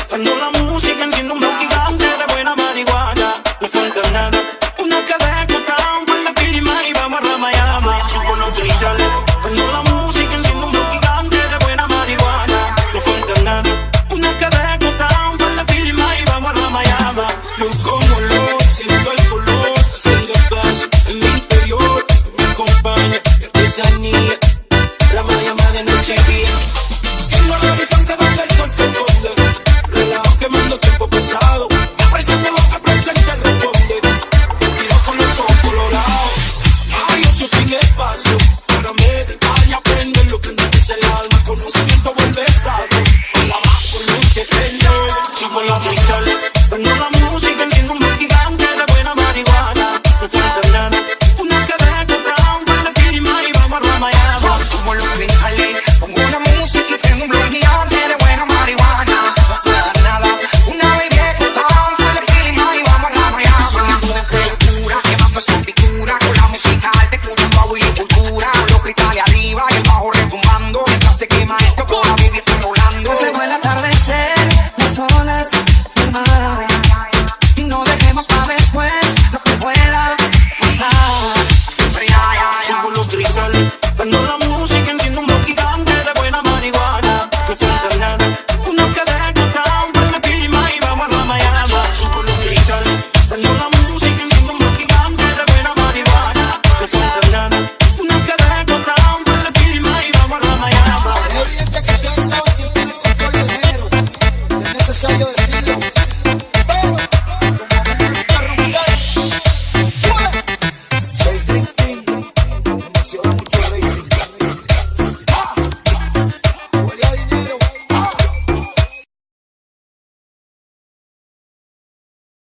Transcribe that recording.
Cuando la música enciende un bloque gigante de buena marihuana, no falta nada. Una cadena cortada, por la firma y vamos a Ramayama. Subo los cristales. Cuando la música enciende un bloque gigante de buena marihuana, no falta nada. Una cadena cortada, por la firma y vamos a Ramayama. Luz como olor, siento el color, haciendo paz en mi interior. Me acompaña mi artesanía, Ramayama de noche y día. En el horizonte donde el sol se esconde, relajo quemando tiempo pesado. Presente lo que presente responde. Tiro con los ojos colorados. Ay, ocio sin espacio para meditar y aprender lo que enriquece el alma. Conocimiento vuelve sabio. La más con luz que prende. Subo los cristales. Cuando la música enciende un bloque gigante de buena marihuana, no falta nada. Una cadena cortada, un par de firma y vamos a Ramayama. Subo los cristales. Pongo la música y prendo un bloque gigante de buena marihuana. No falta nada. Una baby cortada, un par de firma y vamos a Ramayama. Soñando de criatura, llevando esa pintura con la música alta, escuchando agua y cultura. Los cristales arriba y el bajo retumbando, mientras se quema esto con la baby está rolando. Pues llegó el atardecer, las olas del mar, y no dejemos para después lo que pueda pasar. Subo los cristales. Cuando la música enciende un bloque gigante de buena marihuana, no falta nada. Una cadena cortada, un par de firma y vamos a Ramayama. Subo los cristales. Cuando la música enciende un bloque gigante de buena marihuana, no falta nada. Una cadena cortada, un par de firma y vamos a Ramayama. Es evidente que este sábado tiene un control de género. Es necesario